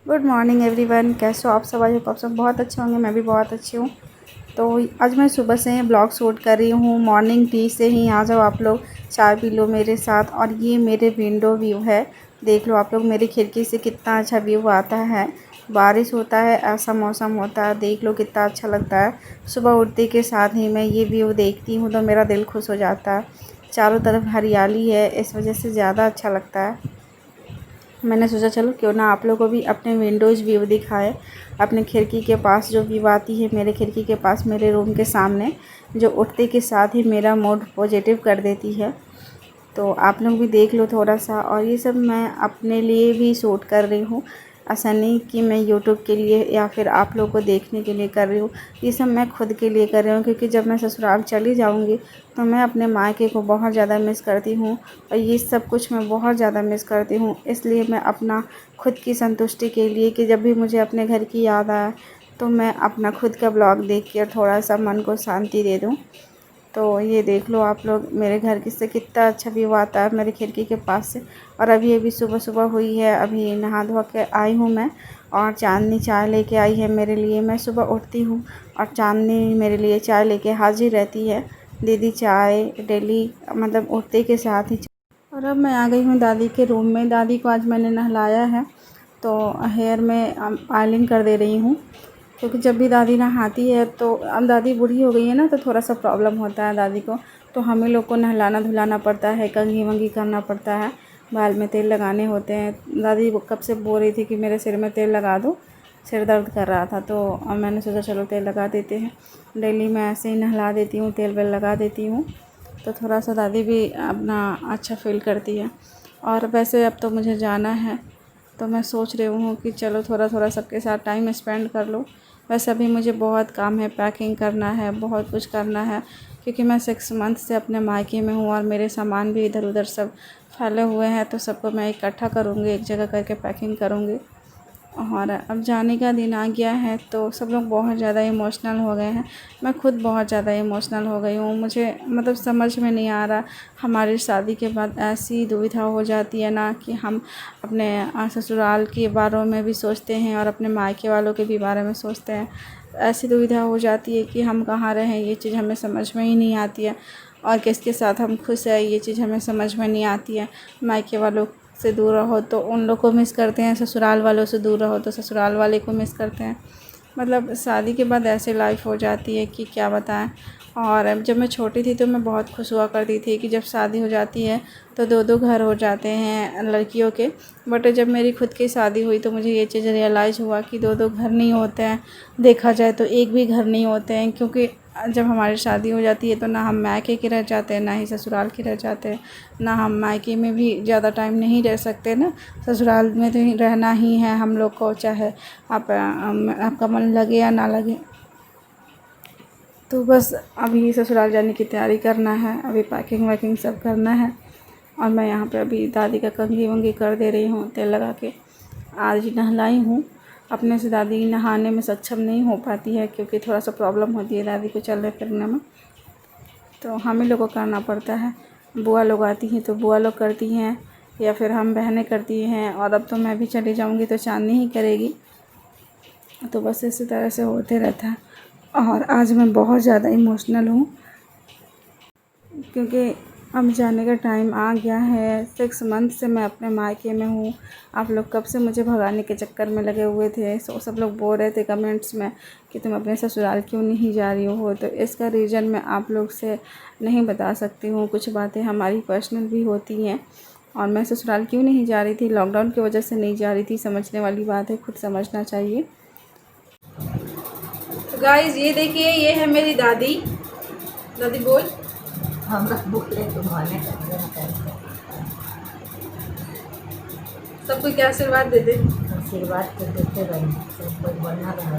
Good morning everyone. कैसे हो आप सब? आज आप सब बहुत अच्छे होंगे, मैं भी बहुत अच्छी हूँ। तो आज मैं सुबह से ब्लॉग शूट कर रही हूँ, मॉर्निंग टी से ही। आ जाओ आप लोग, चाय पी लो मेरे साथ। और ये मेरे विंडो व्यू है, देख लो आप लोग। मेरी खिड़की से कितना अच्छा व्यू आता है। बारिश होता है, ऐसा मौसम होता है, देख लो कितना अच्छा लगता है। सुबह उठते के साथ ही मैं ये व्यू देखती हूँ तो मेरा दिल खुश हो जाता है। चारों तरफ हरियाली है, इस वजह से ज़्यादा अच्छा लगता है। मैंने सोचा चलो क्यों ना आप लोगों को भी अपने विंडोज़ व्यू दिखाए। अपने खिड़की के पास जो व्यू आती है, मेरे खिड़की के पास, मेरे रूम के सामने, जो उठते के साथ ही मेरा मूड पॉजिटिव कर देती है। तो आप लोग भी देख लो थोड़ा सा। और ये सब मैं अपने लिए भी शूट कर रही हूँ, ऐसा नहीं कि मैं यूट्यूब के लिए या फिर आप लोग को देखने के लिए कर रही हूँ। ये सब मैं खुद के लिए कर रही हूँ, क्योंकि जब मैं ससुराल चली जाऊँगी तो मैं अपने मायके को बहुत ज़्यादा मिस करती हूँ। और ये सब कुछ मैं बहुत ज़्यादा मिस करती हूँ। इसलिए मैं अपना खुद की संतुष्टि के लिए, कि जब भी मुझे अपने घर की याद आए तो मैं अपना खुद का ब्लॉग देख कर थोड़ा सा मन को शांति दे दूँ। तो ये देख लो आप लोग, मेरे घर की से कितना अच्छा व्यू आता है मेरी खिड़की के पास से। और अभी अभी सुबह सुबह हुई है, अभी नहा धो के आई हूँ मैं। और चांदनी चाय लेके आई है मेरे लिए। मैं सुबह उठती हूँ और चांदनी मेरे लिए चाय लेके हाजिर रहती है। दीदी चाय डेली, मतलब उठते के साथ ही। और अब मैं आ गई हूँ दादी के रूम में। दादी को आज मैंने नहलाया है, तो हेयर में ऑयलिंग कर दे रही हूँ। क्योंकि जब भी दादी नहाती है तो, अब दादी बूढ़ी हो गई है ना, तो थोड़ा सा प्रॉब्लम होता है दादी को। तो हमें लोग को नहलाना धुलाना पड़ता है, कंघी वंघी करना पड़ता है, बाल में तेल लगाने होते हैं। दादी वो कब से बोल रही थी कि मेरे सिर में तेल लगा दो, सिर दर्द कर रहा था। तो अब मैंने सोचा चलो तेल लगा देते हैं। डेली मैं ऐसे ही नहला देती हूँ, तेल वेल लगा देती हूँ, तो थोड़ा सा दादी भी अपना अच्छा फील करती है। और वैसे अब तो मुझे जाना है, तो मैं सोच रही हूँ कि चलो थोड़ा थोड़ा सबके साथ टाइम स्पेंड कर लो। वैसे अभी मुझे बहुत काम है, पैकिंग करना है, बहुत कुछ करना है। क्योंकि मैं 6 मंथ से अपने मायके में हूँ और मेरे सामान भी इधर उधर सब फैले हुए हैं। तो सबको मैं इकट्ठा करूँगी, एक जगह करके पैकिंग करूँगी। और अब जाने का दिन आ गया है, तो सब लोग बहुत ज़्यादा इमोशनल हो गए हैं। मैं खुद बहुत ज़्यादा इमोशनल हो गई हूँ। मुझे मतलब समझ में नहीं आ रहा, हमारी शादी के बाद ऐसी दुविधा हो जाती है ना, कि हम अपने ससुराल के बारे में भी सोचते हैं और अपने मायके वालों के भी बारे में सोचते हैं। ऐसी दुविधा हो जाती है कि हम कहाँ रहें, ये चीज़ हमें समझ में ही नहीं आती है। और किसके साथ हम खुश हैं, ये चीज़ हमें समझ में नहीं आती है। मायके वालों से दूर रहो तो उन लोग को मिस करते हैं, ससुराल वालों से दूर रहो तो ससुराल वाले को मिस करते हैं। मतलब शादी के बाद ऐसे लाइफ हो जाती है कि क्या बताएं। और अब जब मैं छोटी थी तो मैं बहुत खुश हुआ करती थी कि जब शादी हो जाती है तो दो दो घर हो जाते हैं लड़कियों के। बट जब मेरी खुद की शादी हुई तो मुझे ये चीज़ रियलाइज़ हुआ कि दो दो घर नहीं होते हैं, देखा जाए तो एक भी घर नहीं होते हैं। क्योंकि जब हमारी शादी हो जाती है तो ना हम मायके के रह जाते हैं, ना ही ससुराल के रह जाते हैं। ना हम मायके में भी ज़्यादा टाइम नहीं रह सकते ना, ससुराल में तो रहना ही है हम लोग को, चाहे आपका मन लगे या ना लगे। तो बस अभी ससुराल जाने की तैयारी करना है, अभी पैकिंग वैकिंग सब करना है। और मैं यहाँ पे अभी दादी का कंघी वंघी कर दे रही हूँ तेल लगा के। आज ही नहलाई हूँ। अपने से दादी नहाने में सक्षम नहीं हो पाती है, क्योंकि थोड़ा सा प्रॉब्लम होती है दादी को चलने फिरने में, तो हम ही लोग को करना पड़ता है। बुआ लोग आती हैं तो बुआ लोग करती हैं, या फिर हम बहनें करती हैं। और अब तो मैं भी चली जाऊँगी तो चांदनी ही करेगी। तो बस इसी तरह से होते रहता है। और आज मैं बहुत ज़्यादा इमोशनल हूँ, क्योंकि अब जाने का टाइम आ गया है। 6 मंथ से मैं अपने मायके में हूँ। आप लोग कब से मुझे भगाने के चक्कर में लगे हुए थे। सब लोग बोल रहे थे कमेंट्स में कि तुम अपने ससुराल क्यों नहीं जा रही हो। तो इसका रीज़न मैं आप लोग से नहीं बता सकती हूँ। कुछ बातें हमारी पर्सनल भी होती हैं। और मैं ससुराल क्यों नहीं जा रही थी, लॉकडाउन की वजह से नहीं जा रही थी, समझने वाली बात है, खुद समझना चाहिए। तो गाइस ये देखिए, ये है मेरी दादी। दादी बोल। हमरा बोले तुम्हारे सबको क्या आशीर्वाद दे दे। आशीर्वाद तो देते रहे, सब कोई बनना रहा।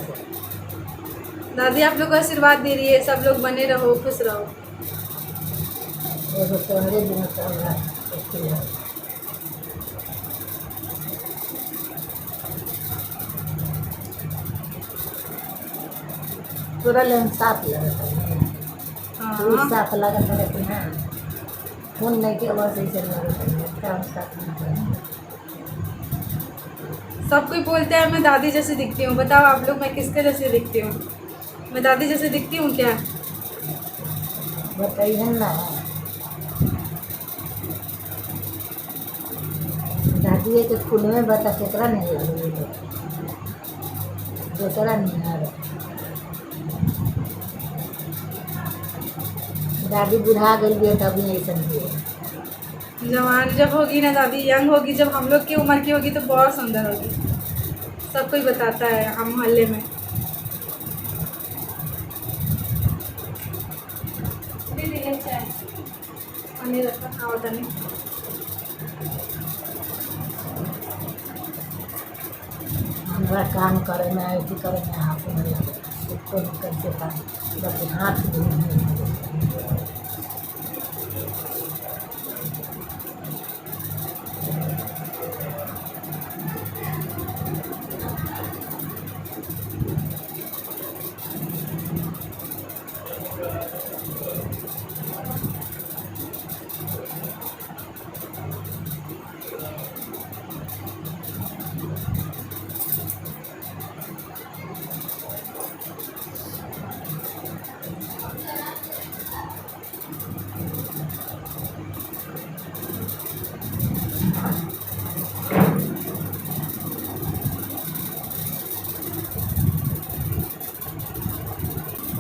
दादी आप लोग को आशीर्वाद दे रही है, सब लोग बने रहो, खुश रहो। एगो तोहरे दिन तो हमरा खुशी है। तोरा लेन साफ लगता है, तू हाँ, साफ लगता है कि हाँ फोन नहीं के बस ऐसे लगता है, काम साफ नहीं करना। सब कोई बोलते हैं मैं दादी जैसे दिखती हूँ। बताओ आप लोग मैं किसके जैसे दिखती हूँ? मैं दादी जैसे दिखती हूँ क्या? बताइए ना। दादी के फूल में बता केकरा नहीं लगे दोसरा नहीं आ रहा। दादी बुढ़ा गई भी तभी नहीं समझे। जवान जब होगी ना दादी, यंग होगी, जब हम लोग की उम्र की होगी तो बहुत सुंदर होगी। सब कोई बताता है हम मोहल्ले में। दीदी ये चाय पानी रखा था होता नहीं। हमारा काम करे में ऐसी करे में हाथ में उसको करके काम बस हाथ में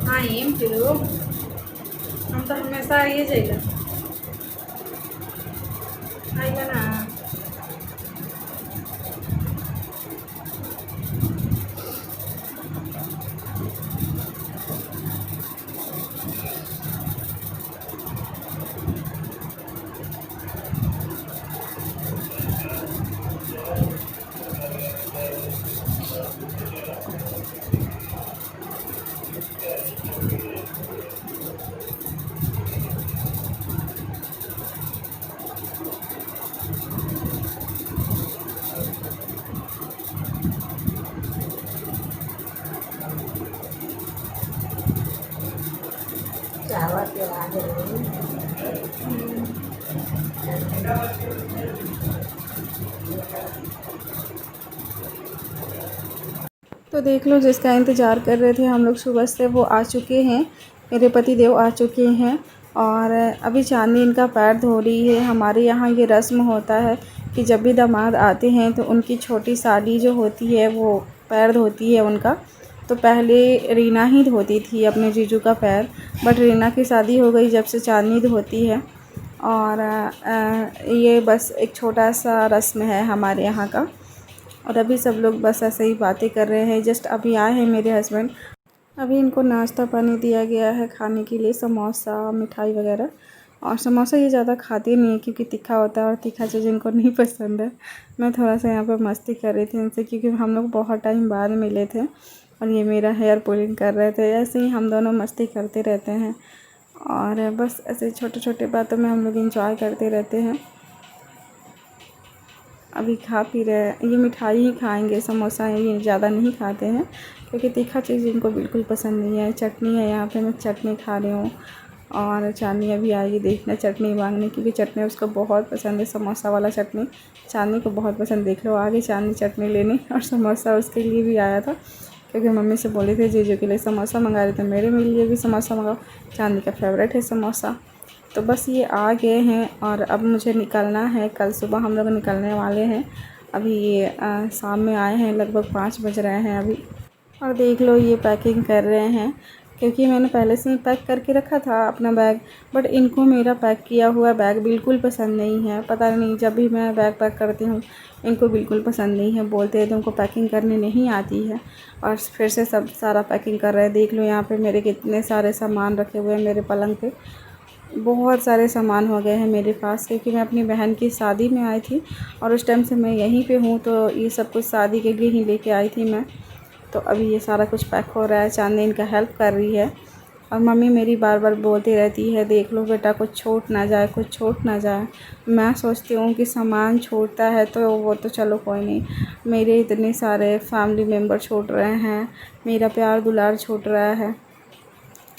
हाँ ఏం పిలు हम तो हमेशा आइए जाइए आइए ना। चावल के आगे तो देख लो जिसका इंतज़ार कर रहे थे हम लोग सुबह से वो आ चुके हैं। मेरे पति देव आ चुके हैं और अभी चांदनी इनका पैर धो रही है। हमारे यहाँ ये रस्म होता है कि जब भी दामाद आते हैं तो उनकी छोटी साली जो होती है वो पैर धोती है उनका। तो पहले रीना ही धोती थी अपने जीजू का पैर, बट रीना की शादी हो गई जब से चांदनी धोती है। और ये बस एक छोटा सा रस्म है हमारे यहाँ का। और अभी सब लोग बस ऐसे ही बातें कर रहे हैं। जस्ट अभी आए हैं मेरे हस्बैंड, अभी इनको नाश्ता पानी दिया गया है खाने के लिए, समोसा मिठाई वगैरह। और समोसा ये ज़्यादा खाते नहीं है क्योंकि तीखा होता है और तीखा चीज़ इनको नहीं पसंद है। मैं थोड़ा सा यहाँ पर मस्ती कर रही थी इनसे क्योंकि हम लोग बहुत टाइम बाद मिले थे और ये मेरा हेयर पुलिंग कर रहे थे। ऐसे ही हम दोनों मस्ती करते रहते हैं और बस ऐसे छोटे छोटे बातों में हम लोग इंजॉय करते रहते हैं। अभी खा पी रहे, ये मिठाई ही खाएंगे, समोसा ये ज़्यादा नहीं खाते हैं क्योंकि तीखा चीज़ इनको बिल्कुल पसंद नहीं है। चटनी है यहाँ पे, मैं चटनी खा रही हूँ और चांदनी अभी आएगी देखना चटनी मांगने, क्योंकि चटनी उसको बहुत पसंद है। समोसा वाला चटनी चांदनी को बहुत पसंद। देख लो आगे चांदनी चटनी लेने, और समोसा उसके लिए भी आया था क्योंकि मम्मी से बोले थे जीजू के लिए समोसा मंगा रहे थे, मेरे लिए भी समोसा मंगाओ, चांदनी का फेवरेट है समोसा। तो बस ये आ गए हैं और अब मुझे निकलना है। कल सुबह हम लोग निकलने वाले हैं। अभी ये शाम में आए हैं, लगभग 5 बज रहे हैं अभी। और देख लो ये पैकिंग कर रहे हैं क्योंकि मैंने पहले से ही पैक करके रखा था अपना बैग, बट इनको मेरा पैक किया हुआ बैग बिल्कुल पसंद नहीं है। पता नहीं जब भी मैं बैग पैक करती हूँ इनको बिल्कुल पसंद नहीं है, बोलते हैं तुमको पैकिंग करनी नहीं आती है। और फिर से सब सारा पैकिंग कर रहे हैं। देख लो यहाँ पे मेरे कितने सारे सामान रखे हुए हैं मेरे पलंग पे। बहुत सारे सामान हो गए हैं मेरे पास क्योंकि मैं अपनी बहन की शादी में आई थी और उस टाइम से मैं यहीं पे हूँ, तो ये सब कुछ शादी के लिए ही लेके आई थी मैं। तो अभी ये सारा कुछ पैक हो रहा है। चांदनी इनका हेल्प कर रही है और मम्मी मेरी बार बार बोलती रहती है देख लो बेटा कुछ छूट ना जाए, कुछ छूट ना जाए। मैं सोचती हूँ कि सामान छूटता है तो वो तो चलो कोई नहीं, मेरे इतने सारे फैमिली मेम्बर छूट रहे हैं, मेरा प्यार दुलार छूट रहा है।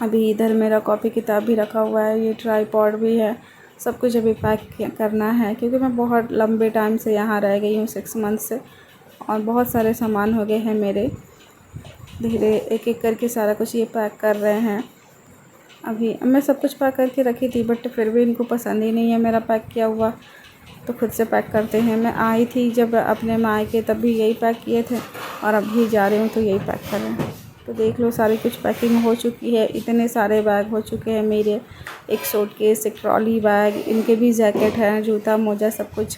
अभी इधर मेरा कॉपी किताब भी रखा हुआ है, ये ट्राईपॉड भी है, सब कुछ अभी पैक करना है क्योंकि मैं बहुत लंबे टाइम से यहाँ रह गई हूँ, 6 मंथ से। और बहुत सारे सामान हो गए हैं मेरे। धीरे एक एक करके सारा कुछ ये पैक कर रहे हैं। अभी मैं सब कुछ पैक करके रखी थी, बट फिर भी इनको पसंद ही नहीं है मेरा पैक किया हुआ, तो खुद से पैक करते हैं। मैं आई थी जब अपने मायके तब भी यही पैक किए थे, और अभी जा रही हूँ तो यही पैक कर रहे हैं। तो देख लो सारी कुछ पैकिंग हो चुकी है। इतने सारे बैग हो चुके हैं मेरे, एक सूटकेस, एक ट्रॉली बैग, इनके भी जैकेट हैं, जूता मोजा सब कुछ।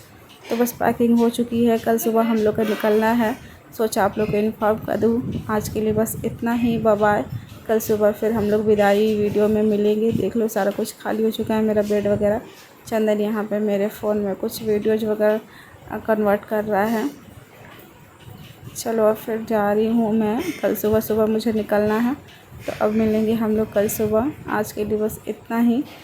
तो बस पैकिंग हो चुकी है। कल सुबह हम लोग को निकलना है, सोचा आप लोग को इन्फॉर्म कर दूँ। आज के लिए बस इतना ही, बाय बाय। कल सुबह फिर हम लोग विदाई वीडियो में मिलेंगे। देख लो सारा कुछ खाली हो चुका है, मेरा बेड वगैरह। चंदन यहाँ पे मेरे फ़ोन में कुछ वीडियोज़ वगैरह कन्वर्ट कर रहा है। चलो अब फिर जा रही हूँ मैं, कल सुबह मुझे निकलना है। तो अब मिलेंगे हम लोग कल सुबह। आज के लिए बस इतना ही।